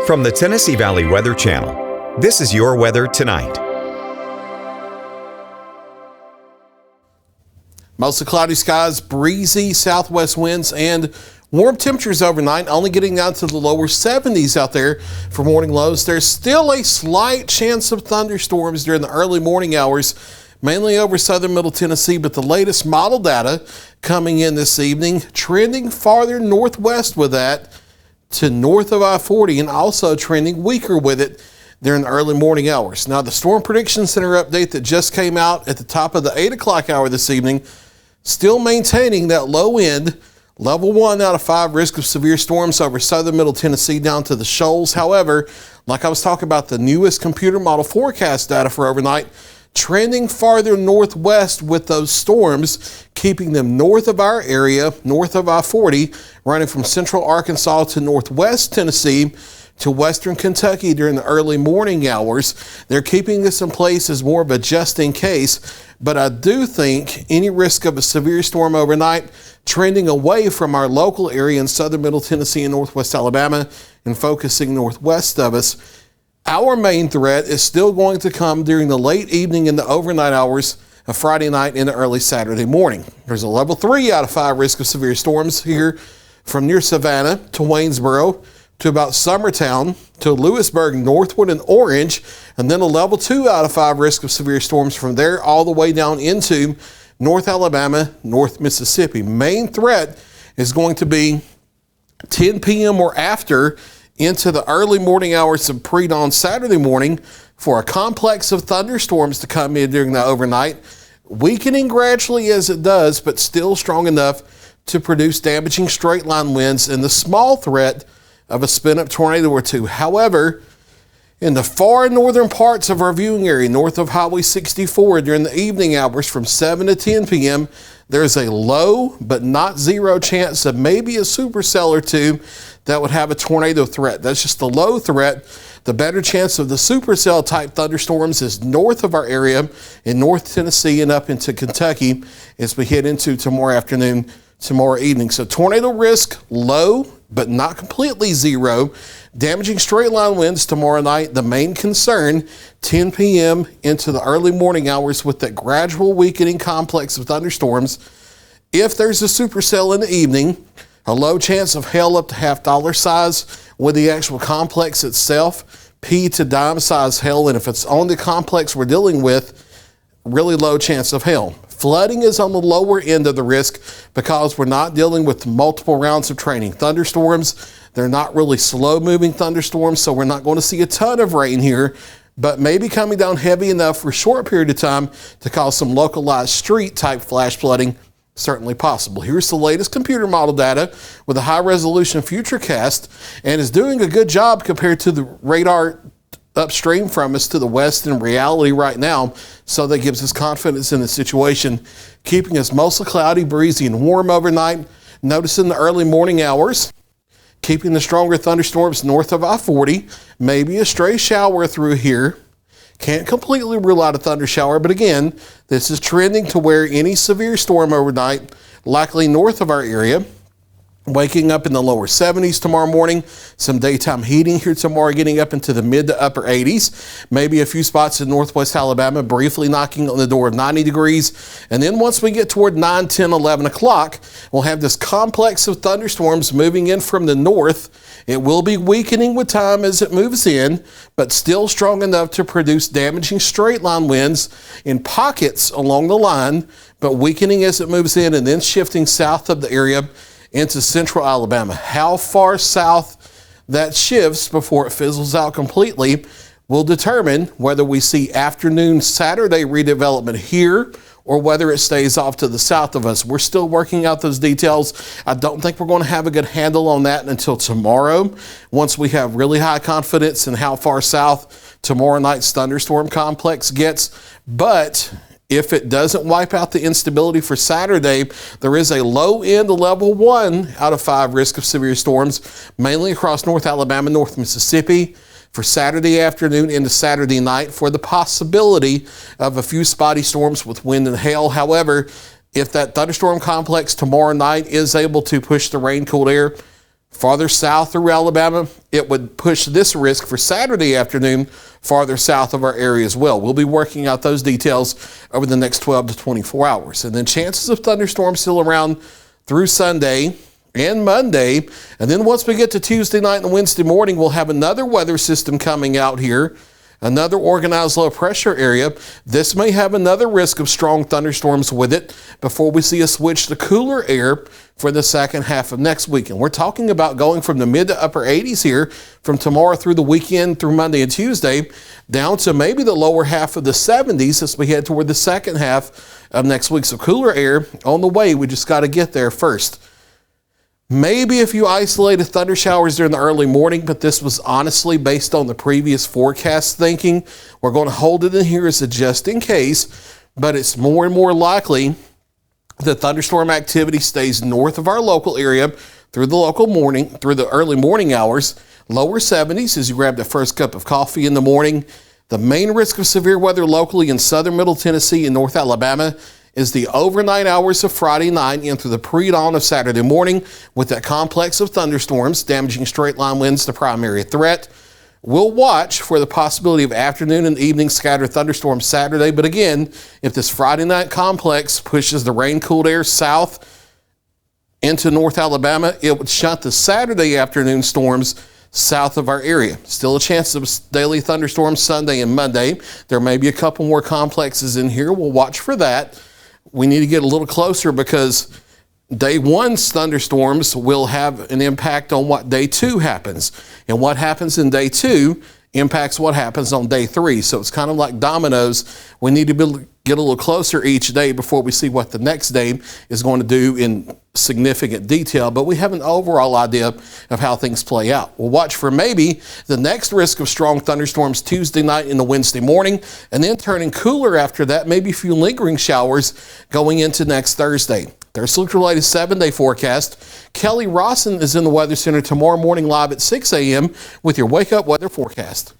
From the Tennessee Valley Weather Channel, this is your weather tonight. Mostly cloudy skies, breezy southwest winds, and warm temperatures overnight, only getting down to the lower 70s out there for morning lows. There's still a slight chance of thunderstorms during the early morning hours, mainly over southern middle Tennessee, but the latest model data coming in this evening, trending farther northwest with that to north of I-40, and also trending weaker with it during the early morning hours. Now, the Storm Prediction Center update that just came out at the top of the 8 o'clock hour this evening, still maintaining that low end, level 1 out of 5 risk of severe storms over southern middle Tennessee down to the shoals. However, like I was talking about, the newest computer model forecast data for overnight, trending farther northwest with those storms, keeping them north of our area, north of I-40, running from central Arkansas to northwest Tennessee to western Kentucky during the early morning hours. They're keeping this in place as more of a just in case, but I do think any risk of a severe storm overnight trending away from our local area in southern middle Tennessee and northwest Alabama and focusing northwest of us. Our main threat is still going to come during the late evening and the overnight hours of Friday night into early Saturday morning. There's a level 3 out of 5 risk of severe storms here from near Savannah to Waynesboro to about Summertown to Lewisburg, Northwood, and Orange, and then a level 2 out of 5 risk of severe storms from there all the way down into North Alabama, North Mississippi. Main threat is going to be 10 p.m. or after into the early morning hours of pre-dawn Saturday morning for a complex of thunderstorms to come in during the overnight, weakening gradually as it does, but still strong enough to produce damaging straight line winds and the small threat of a spin-up tornado or two. However, in the far northern parts of our viewing area, north of Highway 64, during the evening hours from 7 to 10 p.m., there's a low but not zero chance of maybe a supercell or two that would have a tornado threat. That's just the low threat. The better chance of the supercell type thunderstorms is north of our area in North Tennessee and up into Kentucky as we head into tomorrow afternoon, tomorrow evening. So tornado risk low, but not completely zero. Damaging straight line winds tomorrow night. The main concern, 10 p.m. into the early morning hours with that gradual weakening complex of thunderstorms. If there's a supercell in the evening, a low chance of hail up to $half size with the actual complex itself, P to dime size hail, and if it's on the complex we're dealing with, really low chance of hail. Flooding is on the lower end of the risk because we're not dealing with multiple rounds of training. Thunderstorms, they're not really slow-moving thunderstorms, so we're not going to see a ton of rain here, but maybe coming down heavy enough for a short period of time to cause some localized street-type flash flooding. Certainly possible. Here's the latest computer model data with a high-resolution futurecast, and is doing a good job compared to the radar upstream from us to the west in reality right now, so that gives us confidence in the situation, keeping us mostly cloudy, breezy, and warm overnight. Notice in the early morning hours, keeping the stronger thunderstorms north of I-40, maybe a stray shower through here. Can't completely rule out a thunder shower, but again, this is trending to where any severe storm overnight, likely north of our area. Waking up in the lower 70s tomorrow morning. Some daytime heating here tomorrow, getting up into the mid to upper 80s. Maybe a few spots in northwest Alabama, briefly knocking on the door of 90 degrees. And then once we get toward 9, 10, 11 o'clock, we'll have this complex of thunderstorms moving in from the north. It will be weakening with time as it moves in, but still strong enough to produce damaging straight line winds in pockets along the line, but weakening as it moves in and then shifting south of the area into central Alabama. How far south that shifts before it fizzles out completely will determine whether we see afternoon Saturday redevelopment here or whether it stays off to the south of us. We're still working out those details. I don't think we're going to have a good handle on that until tomorrow, once we have really high confidence in how far south tomorrow night's thunderstorm complex gets. But if it doesn't wipe out the instability for Saturday, there is a low end level 1 out of 5 risk of severe storms, mainly across North Alabama, North Mississippi, for Saturday afternoon into Saturday night, for the possibility of a few spotty storms with wind and hail. However, if that thunderstorm complex tomorrow night is able to push the rain-cooled air Farther south through Alabama, it would push this risk for Saturday afternoon farther south of our area as well. We'll be working out those details over the next 12 to 24 hours. And then chances of thunderstorms still around through Sunday and Monday. And then once we get to Tuesday night and Wednesday morning, we'll have another weather system coming out here, another organized low pressure area. This may have another risk of strong thunderstorms with it before we see a switch to cooler air for the second half of next week. And we're talking about going from the mid to upper 80s here from tomorrow through the weekend through Monday and Tuesday down to maybe the lower half of the 70s as we head toward the second half of next week. So cooler air on the way. We just got to get there first. Maybe a few isolated thunder showers during the early morning, but this was honestly based on the previous forecast thinking. We're going to hold it in here as a just in case, but it's more and more likely that thunderstorm activity stays north of our local area through the early morning hours. Lower 70s as you grab the first cup of coffee in the morning. The main risk of severe weather locally in southern Middle Tennessee and North Alabama is the overnight hours of Friday night into the pre-dawn of Saturday morning with that complex of thunderstorms damaging straight line winds, the primary threat. We'll watch for the possibility of afternoon and evening scattered thunderstorms Saturday, but again, if this Friday night complex pushes the rain-cooled air south into North Alabama, it would shunt the Saturday afternoon storms south of our area. Still a chance of daily thunderstorms Sunday and Monday. There may be a couple more complexes in here. We'll watch for that. We need to get a little closer because day one's thunderstorms will have an impact on what day two happens. And what happens in day two impacts what happens on day three. So it's kind of like dominoes. We need to get a little closer each day before we see what the next day is going to do in significant detail. But we have an overall idea of how things play out. We'll watch for maybe the next risk of strong thunderstorms Tuesday night into Wednesday morning, and then turning cooler after that, maybe a few lingering showers going into next Thursday. There's look related 7-day forecast. Kelly Rawson is in the Weather Center tomorrow morning live at 6 a.m. with your Wake Up Weather forecast.